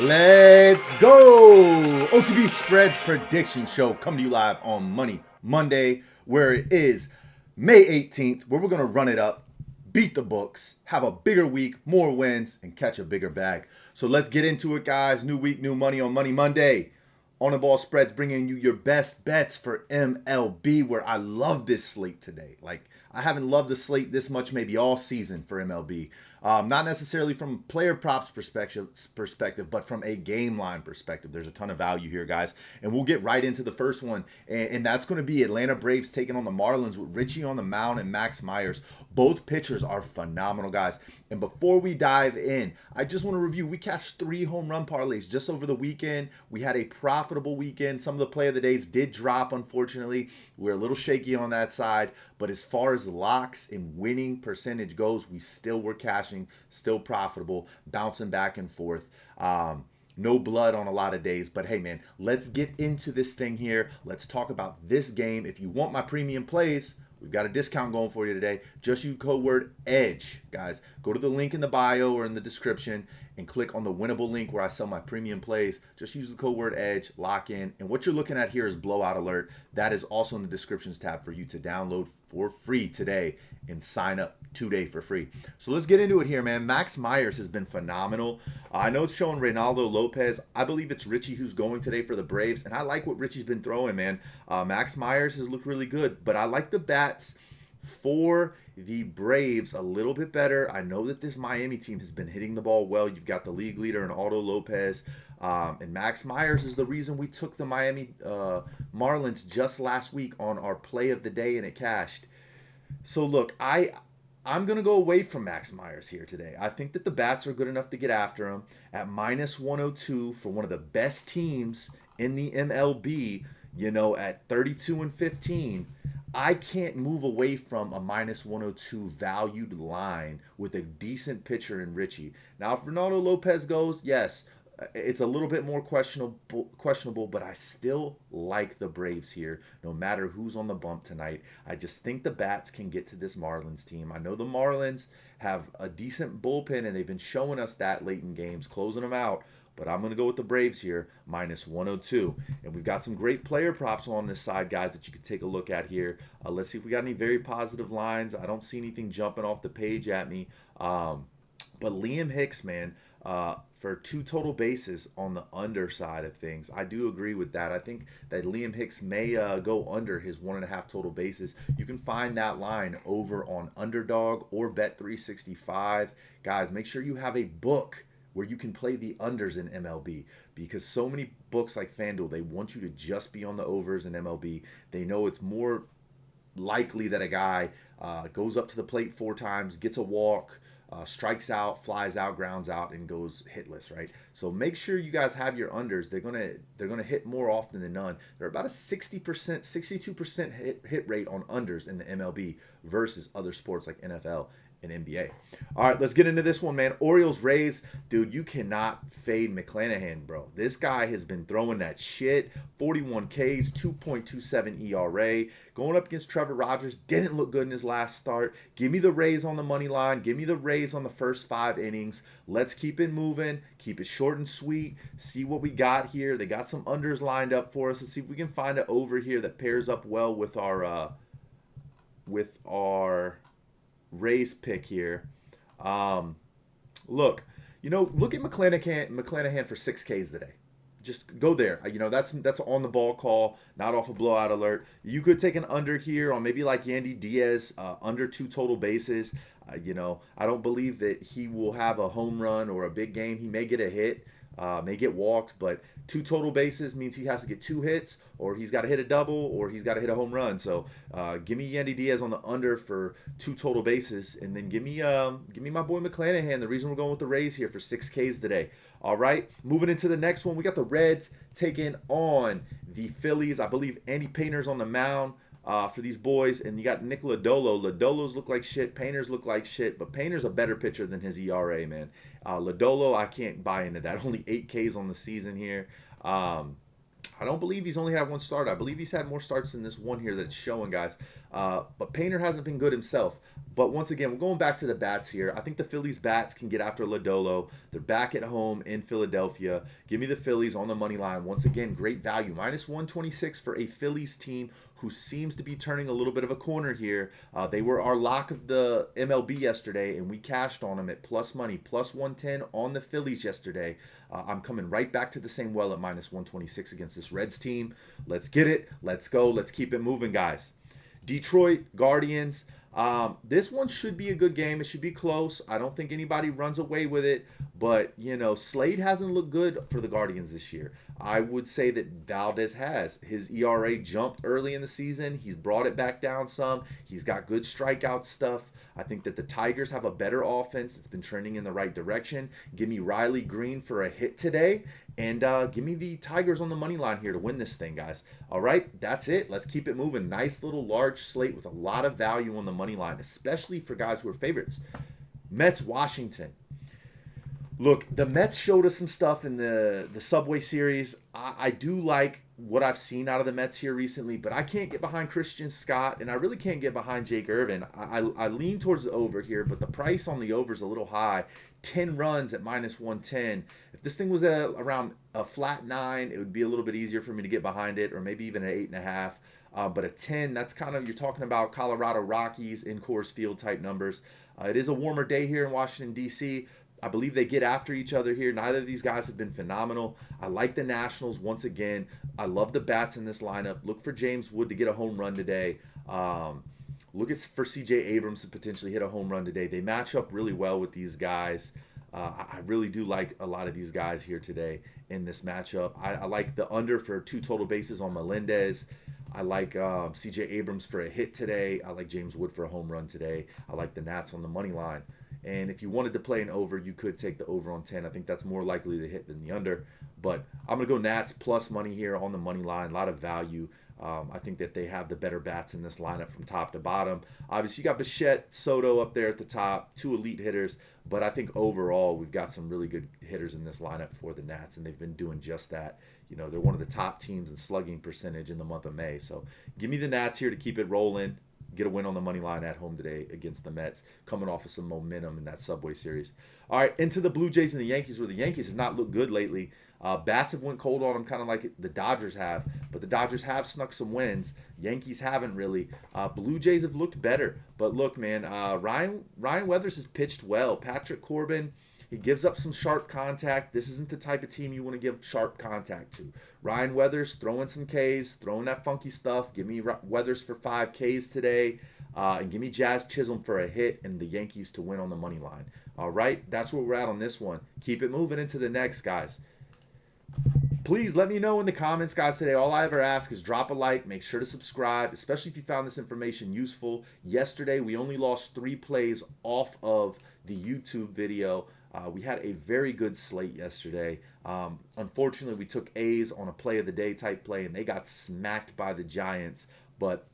Let's go! Otbspreads prediction show coming to you live on Money Monday, where it is May 18th, where we're going to run it up, beat the books, have a bigger week, more wins, and catch a bigger bag. So let's get into it, guys. New week, new money on Money Monday. On the ball spreads, bringing you your best bets for MLB, where I love this slate today. I haven't loved the slate this much maybe all season for MLB. Not necessarily from player props perspective, but from a game line perspective. There's a ton of value here, guys. And we'll get right into the first one. And that's going to be Atlanta Braves taking on the Marlins with Richie on the mound and Max Myers. Both pitchers are phenomenal, guys. And before we dive in, I just want to review. We cashed 3 home run parlays just over the weekend. We had a profitable weekend. Some of the play of the days did drop, unfortunately. We're a little shaky on that side. But as far as locks and winning percentage goes, we still were cashing, still profitable, bouncing back and forth. No blood on a lot of days. But hey, man, let's get into this thing here. Let's talk about this game. If you want my premium plays, we've got a discount going for you today. Just use code word EDGE, guys. Go to the link in the bio or in the description and click on the Winible link where I sell my premium plays. Just use the code word EDGE, lock in. And what you're looking at here is Blowout Alert. That is also in the descriptions tab for you to download for free today and sign up today for free. So let's get into it here, man. Max Myers has been phenomenal. I know it's showing Reynaldo Lopez. I believe it's Richie who's going today for the Braves, and I like what Richie's been throwing, man. Max Myers has looked really good, but I like the bats for the Braves a little bit better. I know that this Miami team has been hitting the ball well. You've got the league leader in Otto Lopez, and Max Myers is the reason we took the Miami Marlins just last week on our play of the day, and it cashed. So look, I'm going to go away from Max Myers here today. I think that the bats are good enough to get after him at minus 102 for one of the best teams in the MLB, at 32-15. I can't move away from a minus 102 valued line with a decent pitcher in Richie. Now, if Reynaldo Lopez goes, yes, it's a little bit more questionable, but I still like the Braves here, no matter who's on the bump tonight. I just think the bats can get to this Marlins team. I know the Marlins have a decent bullpen, and they've been showing us that late in games, closing them out. But I'm going to go with the Braves here, minus 102. And we've got some great player props on this side, guys, that you can take a look at here. Let's see if we got any very positive lines. I don't see anything jumping off the page at me. But Liam Hicks, man, for 2 total bases on the under side of things, I do agree with that. I think that Liam Hicks may go under his 1.5 total bases. You can find that line over on Underdog or Bet365. Guys, make sure you have a book where you can play the unders in MLB, because so many books like FanDuel, they want you to just be on the overs in MLB. They know it's more likely that a guy goes up to the plate 4 times, gets a walk, strikes out, flies out, grounds out, and goes hitless, right? So make sure you guys have your unders. They're gonna hit more often than none. They're about a 60%, 62% hit rate on unders in the MLB versus other sports like NFL and NBA. All right, let's get into this one, man. Orioles, Rays. Dude, you cannot fade McClanahan, bro. This guy has been throwing that shit. 41 Ks, 2.27 ERA. Going up against Trevor Rogers. Didn't look good in his last start. Give me the Rays on the money line. Give me the Rays on the first 5 innings. Let's keep it moving. Keep it short and sweet. See what we got here. They got some unders lined up for us. Let's see if we can find an over here that pairs up well with our Rays pick here. Look at McClanahan for 6 Ks today. Just go there. That's on the ball call, not off a blowout alert. You could take an under here on maybe like Yandy Diaz, under 2 total bases. I don't believe that he will have a home run or a big game. He may get a hit, may get walked, but 2 total bases means he has to get 2 hits, or he's got to hit a double, or he's got to hit a home run. So give me Yandy Diaz on the under for 2 total bases, and then give me my boy McClanahan. The reason we're going with the Rays here for 6 Ks today. All right, moving into the next one, we got the Reds taking on the Phillies. I believe Andy Painter's on the mound for these boys, and you got Nick Lodolo. Lodolo's look like shit. Painters look like shit, but Painter's a better pitcher than his ERA, man. Lodolo, I can't buy into that. Only 8 Ks on the season here. I don't believe he's only had 1 start. I believe he's had more starts than this one here that's showing, guys. But Painter hasn't been good himself. But once again, we're going back to the bats here. I think the Phillies bats can get after Lodolo. They're back at home in Philadelphia. Give me the Phillies on the money line. Once again, great value. Minus 126 for a Phillies team who seems to be turning a little bit of a corner here. They were our lock of the MLB yesterday, and we cashed on them at plus money, plus 110 on the Phillies yesterday. I'm coming right back to the same well at minus 126 against this Reds team. Let's get it. Let's go. Let's keep it moving, guys. Detroit Guardians. This one should be a good game. It should be close. I don't think anybody runs away with it. But, Slade hasn't looked good for the Guardians this year. I would say that Valdez has. His ERA jumped early in the season. He's brought it back down some. He's got good strikeout stuff. I think that the Tigers have a better offense. It's been trending in the right direction. Give me Riley Green for a hit today. And give me the Tigers on the money line here to win this thing, guys. All right, that's it. Let's keep it moving. Nice little large slate with a lot of value on the money line, especially for guys who are favorites. Mets, Washington. Look, the Mets showed us some stuff in the Subway Series. I do like what I've seen out of the Mets here recently, but I can't get behind Christian Scott, and I really can't get behind Jake Irvin. I lean towards the over here, but the price on the over is a little high. 10 runs at minus 110. If this thing was around a flat 9, it would be a little bit easier for me to get behind it, or maybe even an 8.5. But a 10, that's kind of, you're talking about Colorado Rockies in Coors Field type numbers. It is a warmer day here in Washington, D.C. I believe they get after each other here. Neither of these guys have been phenomenal. I like the Nationals once again. I love the bats in this lineup. Look for James Wood to get a home run today. Look for C.J. Abrams to potentially hit a home run today. They match up really well with these guys. I really do like a lot of these guys here today in this matchup. I like the under for 2 total bases on Melendez. I like C.J. Abrams for a hit today. I like James Wood for a home run today. I like the Nats on the money line. And if you wanted to play an over, you could take the over on 10. I think that's more likely to hit than the under. But I'm going to go Nats plus money here on the money line. A lot of value. I think that they have the better bats in this lineup from top to bottom. Obviously, you got Bichette, Soto up there at the top, 2 elite hitters. But I think overall, we've got some really good hitters in this lineup for the Nats, and they've been doing just that. They're one of the top teams in slugging percentage in the month of May. So give me the Nats here to keep it rolling. Get a win on the money line at home today against the Mets, coming off of some momentum in that Subway Series. All right, into the Blue Jays and the Yankees, where the Yankees have not looked good lately. Bats have went cold on them, kind of like the Dodgers have, but the Dodgers have snuck some wins. Yankees haven't really. Blue Jays have looked better, but look, man, Ryan Weathers has pitched well. Patrick Corbin, he gives up some sharp contact. This isn't the type of team you want to give sharp contact to. Ryan Weathers throwing some Ks, throwing that funky stuff. Give me Weathers for 5 Ks today. And give me Jazz Chisholm for a hit and the Yankees to win on the money line. All right, that's where we're at on this one. Keep it moving into the next, guys. Please let me know in the comments, guys, today. All I ever ask is drop a like, make sure to subscribe, especially if you found this information useful. Yesterday, we only lost 3 plays off of the YouTube video. We had a very good slate yesterday. Unfortunately, we took A's on a play of the day type play, and they got smacked by the Giants. But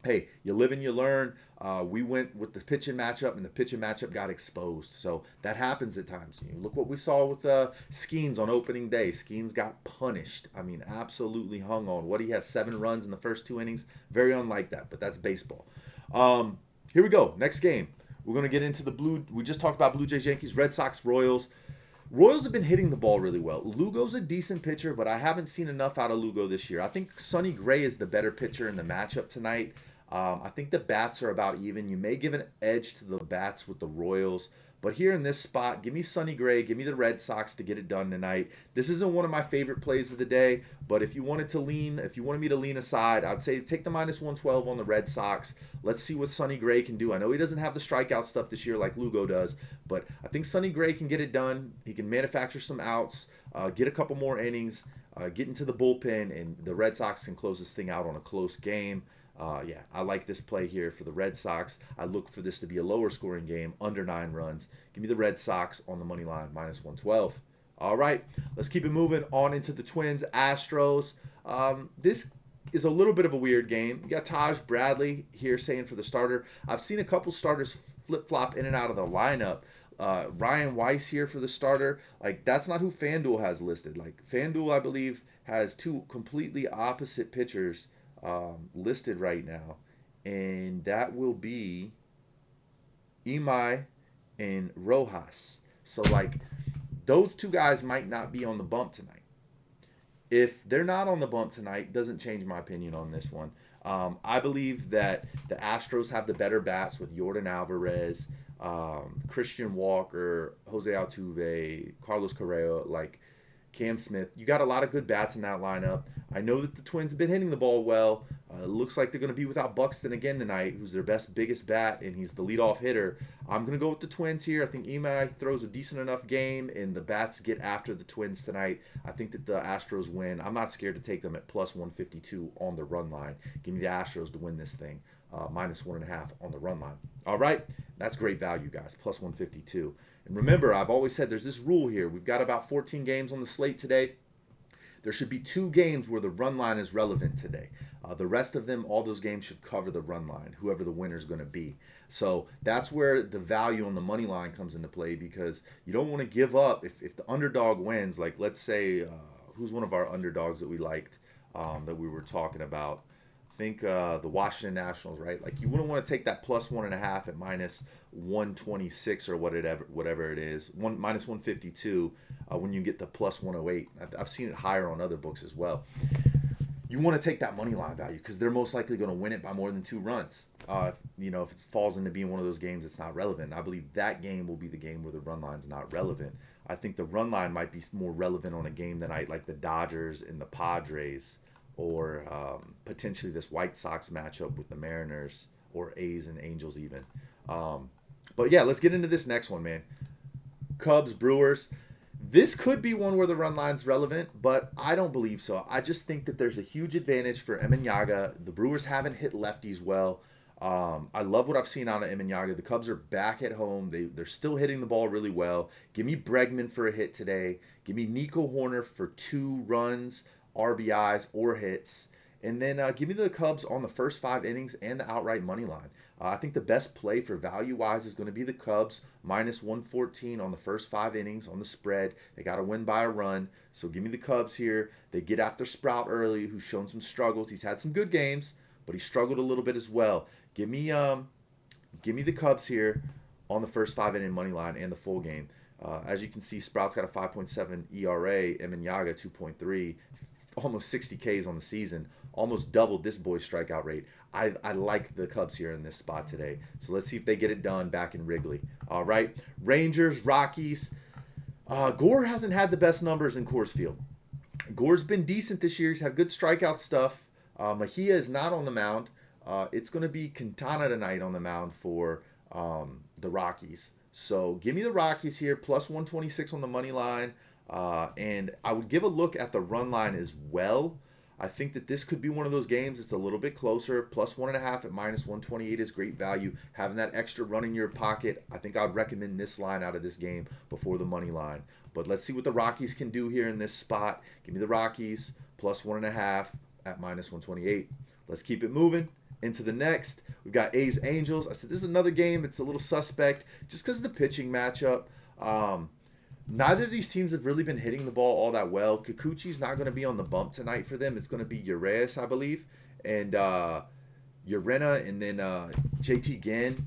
hey, you live and you learn. We went with the pitching matchup, and the pitching matchup got exposed. So that happens at times. Look what we saw with Skeens on opening day. Skeens got punished. I mean, absolutely hung on. What, he has 7 runs in the first 2 innings? Very unlike that, but that's baseball. Here we go. Next game. We're going to get into the we just talked about Blue Jays, Yankees, Red Sox, Royals. Royals have been hitting the ball really well. Lugo's a decent pitcher, but I haven't seen enough out of Lugo this year. I think Sonny Gray is the better pitcher in the matchup tonight. I think the bats are about even. You may give an edge to the bats with the Royals. But here in this spot, give me Sonny Gray, give me the Red Sox to get it done tonight. This isn't one of my favorite plays of the day, but if you wanted me to lean aside, I'd say take the minus 112 on the Red Sox. Let's see what Sonny Gray can do. I know he doesn't have the strikeout stuff this year like Lugo does, but I think Sonny Gray can get it done. He can manufacture some outs, get a couple more innings, get into the bullpen, and the Red Sox can close this thing out on a close game. Yeah, I like this play here for the Red Sox. I look for this to be a lower scoring game, under 9 runs. Give me the Red Sox on the money line, minus 112. All right, let's keep it moving on into the Twins, Astros. This is a little bit of a weird game. You got Taj Bradley here saying for the starter. I've seen a couple starters flip-flop in and out of the lineup. Ryan Weiss here for the starter. Like, that's not who FanDuel has listed. Like, FanDuel, I believe, has 2 completely opposite pitchers listed right now, and that will be Imai and Rojas. So, like, those two guys might not be on the bump tonight. If they're not on the bump tonight, doesn't change my opinion on this one. I believe that the Astros have the better bats with Yordan Alvarez, Christian Walker, Jose Altuve, Carlos Correa, like Cam Smith. You got a lot of good bats in that lineup. I know that the Twins have been hitting the ball well. It looks like they're going to be without Buxton again tonight, who's their biggest bat, and he's the leadoff hitter. I'm going to go with the Twins here. I think Imai throws a decent enough game, and the bats get after the Twins tonight. I think that the Astros win. I'm not scared to take them at plus 152 on the run line. Give me the Astros to win this thing, minus 1.5 on the run line. All right, that's great value, guys, plus 152. And remember, I've always said there's this rule here. We've got about 14 games on the slate today. There should be 2 games where the run line is relevant today. The rest of them, all those games should cover the run line, whoever the winner is going to be. So that's where the value on the money line comes into play, because you don't want to give up if the underdog wins. Like, let's say, who's one of our underdogs that we liked that we were talking about? I think the Washington Nationals, right? Like, you wouldn't want to take that plus 1.5 at minus 126 or whatever it is, minus 152 when you get the plus 108. I've seen it higher on other books as well. You want to take that money line value because they're most likely going to win it by more than 2 runs. If it falls into being one of those games that's not relevant, I believe that game will be the game where the run line's not relevant. I think the run line might be more relevant on a game tonight like the Dodgers and the Padres, or potentially this White Sox matchup with the Mariners, or A's and Angels even. But yeah, let's get into this next one, man. Cubs, Brewers. This could be one where the run line's relevant, but I don't believe so. I just think that there's a huge advantage for Emenyaga. The Brewers haven't hit lefties well. I love what I've seen out of Emenyaga. The Cubs are back at home. They're still hitting the ball really well. Give me Bregman for a hit today. Give me Nico Horner for 2 runs, RBIs, or hits. And then give me the Cubs on the first 5 innings and the outright money line. I think the best play for value-wise is going to be the Cubs, minus 114 on the first 5 innings on the spread. They got to win by a run, so give me the Cubs here. They get after Sprout early, who's shown some struggles. He's had some good games, but he struggled a little bit as well. Give me the Cubs here on the first 5 inning money line and the full game. As you can see, Sprout's got a 5.7 ERA, Emenyaga 2.3, almost 60 Ks on the season, almost doubled this boy's strikeout rate. I like the Cubs here in this spot today. So let's see if they get it done back in Wrigley. All right, Rangers, Rockies. Gore hasn't had the best numbers in Coors Field. Gore's been decent this year. He's had good strikeout stuff. Mejia is not on the mound. It's going to be Quintana tonight on the mound for the Rockies. So give me the Rockies here, plus 126 on the money line. And I would give a look at the run line as well. I think that this could be one of those games that's a little bit closer. Plus 1.5 at minus 128 is great value. Having that extra run in your pocket, I think I'd recommend this line out of this game before the money line. But let's see what the Rockies can do here in this spot. Give me the Rockies, plus 1.5 at minus 128. Let's keep it moving into the next. We've got A's Angels. I said this is another game. It's a little suspect just because of the pitching matchup. Neither of these teams have really been hitting the ball all that well. Kikuchi's not going to be on the bump tonight for them. It's going to be Urias, I believe, and Urena, and then JT Ginn.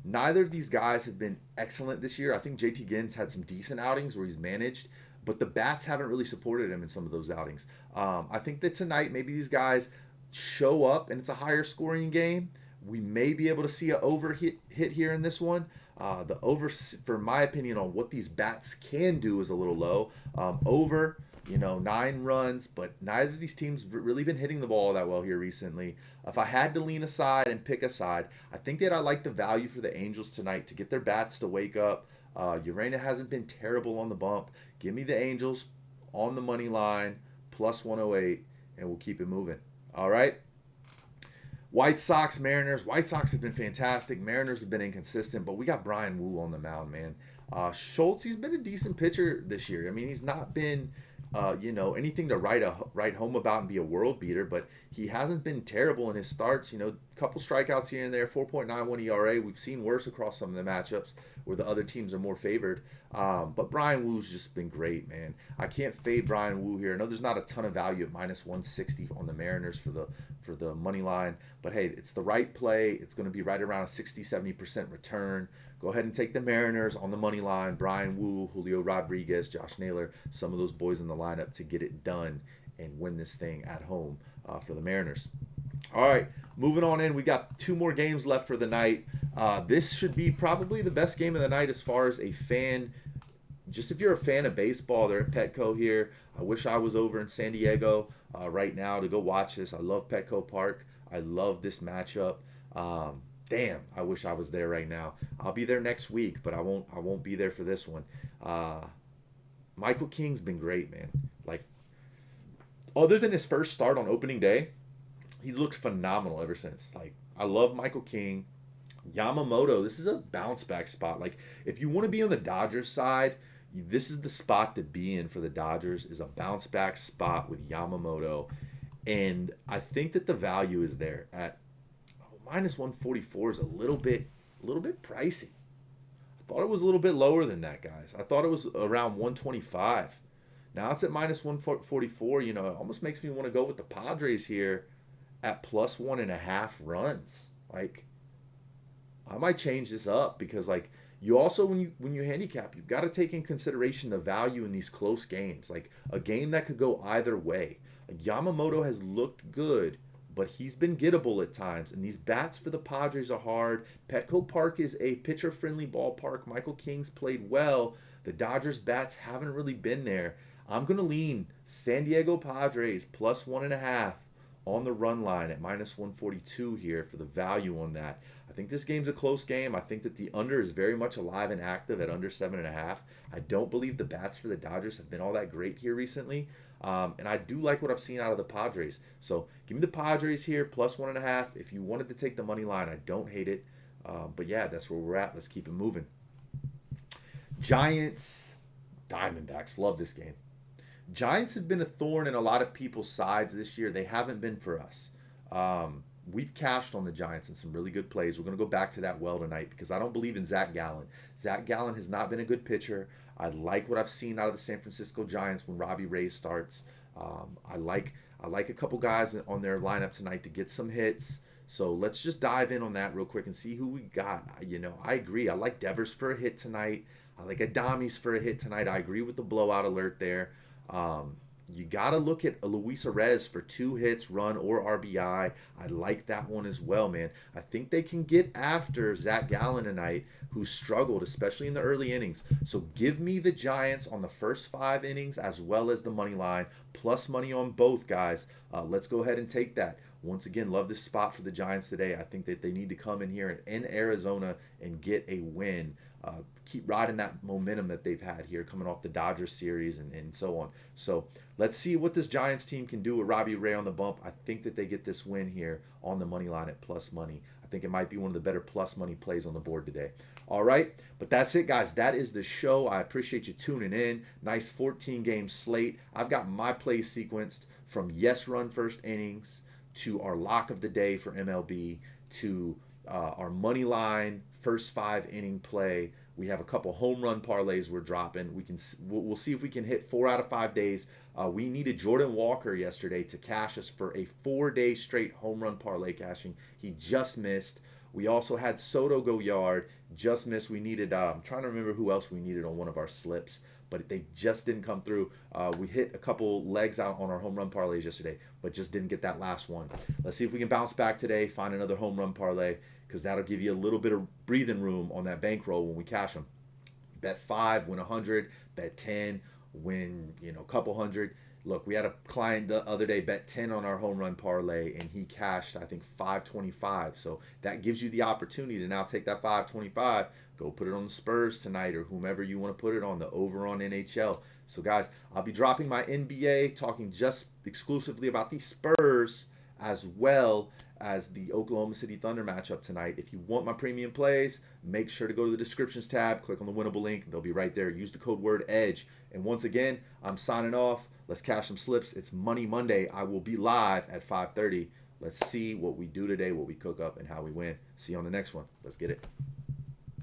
Neither of these guys have been excellent this year. I think JT Ginn's had some decent outings where he's managed, but the bats haven't really supported him in some of those outings. I think that tonight maybe these guys show up and it's a higher scoring game. We may be able to see an over hit here in this one. The over, for my opinion, on what these bats can do is a little low. Over, 9 runs, but neither of these teams have really been hitting the ball that well here recently. If I had to lean aside and pick a side, I think that I like the value for the Angels tonight to get their bats to wake up. Urena hasn't been terrible on the bump. Give me the Angels on the money line, plus 108, and we'll keep it moving. All right. White Sox, Mariners. White Sox have been fantastic. Mariners have been inconsistent, but we got Brian Wu on the mound, man. Schultz, he's been a decent pitcher this year. I mean, he's not been, anything to write home about and be a world beater, but he hasn't been terrible in his starts. couple strikeouts here and there, 4.91 ERA. We've seen worse across some of the matchups where the other teams are more favored. But Brian Woo's just been great, man. I can't fade Brian Woo here. I know there's not a ton of value at minus 160 on the Mariners for the money line, but hey, it's the right play. It's going to be right around a 60-70% return. Go ahead and take the Mariners on the money line. Brian Woo, Julio Rodriguez, Josh Naylor, some of those boys in the lineup to get it done and win this thing at home for the Mariners. All right, moving on in. We got 2 more games left for the night. This should be probably the best game of the night as far as a fan. Just if you're a fan of baseball, they're at Petco here. I wish I was over in San Diego right now to go watch this. I love Petco Park. I love this matchup. Damn, I wish I was there right now. I'll be there next week, but I won't be there for this one. Michael King's been great, man. Like, other than his first start on opening day, he's looked phenomenal ever since. Like, I love Michael King. Yamamoto, this is a bounce back spot. Like, if you want to be on the Dodgers side, this is the spot to be in for the Dodgers, is a bounce back spot with Yamamoto. And I think that the value is there at minus 144 is a little bit pricey. I thought it was a little bit lower than that, guys. I thought it was around 125. Now it's at minus 144. You know, it almost makes me want to go with the Padres here at plus 1.5 runs. Like, I might change this up because, like, you also, when you handicap, you've got to take in consideration the value in these close games. Like, a game that could go either way. Like, Yamamoto has looked good, but he's been gettable at times. And these bats for the Padres are hard. Petco Park is a pitcher-friendly ballpark. Michael King's played well. The Dodgers bats haven't really been there. I'm going to lean San Diego Padres plus 1.5 on the run line at minus 142 here for the value on that. I think this game's a close game. I think that the under is very much alive and active at under 7.5. I don't believe the bats for the Dodgers have been all that great here recently. And I do like what I've seen out of the Padres. So give me the Padres here, plus 1.5. If you wanted to take the money line, I don't hate it. But yeah, that's where we're at. Let's keep it moving. Giants, Diamondbacks. Love this game. Giants have been a thorn in a lot of people's sides this year. They haven't been for us. We've cashed on the Giants in some really good plays. We're going to go back to that well tonight because I don't believe in Zach Gallen. Zach Gallen has not been a good pitcher. I like what I've seen out of the San Francisco Giants when Robbie Ray starts. I like a couple guys on their lineup tonight to get some hits. So let's just dive in on that real quick and see who we got. You know, I agree. I like Devers for a hit tonight. I like Adames for a hit tonight. I agree with the blowout alert there. You got to look at Luis Arez for 2 hits, run, or RBI. I like that one as well, man. I think they can get after Zach Gallen tonight, who struggled, especially in the early innings. So give me the Giants on the first 5 innings as well as the money line, plus money on both, guys. Let's go ahead and take that. Once again, love this spot for the Giants today. I think that they need to come in here in Arizona and get a win. Keep riding that momentum that they've had here coming off the Dodgers series and so on. So let's see what this Giants team can do with Robbie Ray on the bump. I think that they get this win here on the money line at plus money. I think it might be one of the better plus money plays on the board today. All right, but that's it, guys. That is the show. I appreciate you tuning in. Nice 14-game slate. I've got my plays sequenced from yes run first innings to our lock of the day for MLB to our money line first 5 inning play. We have a couple home run parlays we're dropping. We'll see if we can hit 4 out of 5 days. We needed Jordan Walker yesterday to cash us for a 4-day straight home run parlay cashing. He just missed. We also had Soto go yard, just missed. We needed, I'm trying to remember who else we needed on one of our slips, but they just didn't come through. We hit a couple legs out on our home run parlays yesterday, but just didn't get that last one. Let's see if we can bounce back today, find another home run parlay, because that'll give you a little bit of breathing room on that bankroll when we cash them. Bet 5, win 100. Bet 10, win a couple hundred. Look, we had a client the other day bet 10 on our home run parlay, and he cashed, I think, 525. So that gives you the opportunity to now take that 525, go put it on the Spurs tonight or whomever you want to put it on, the over on NHL. So, guys, I'll be dropping my NBA, talking just exclusively about the Spurs as well as the Oklahoma City Thunder matchup tonight. If you want my premium plays, make sure to go to the descriptions tab, click on the Winible link. They'll be right there. Use the code word EDGE. And once again, I'm signing off. Let's cash some slips. It's Money Monday. I will be live at 5:30 Let's see what we do today, what we cook up, and how we win. See you on the next one. Let's get it.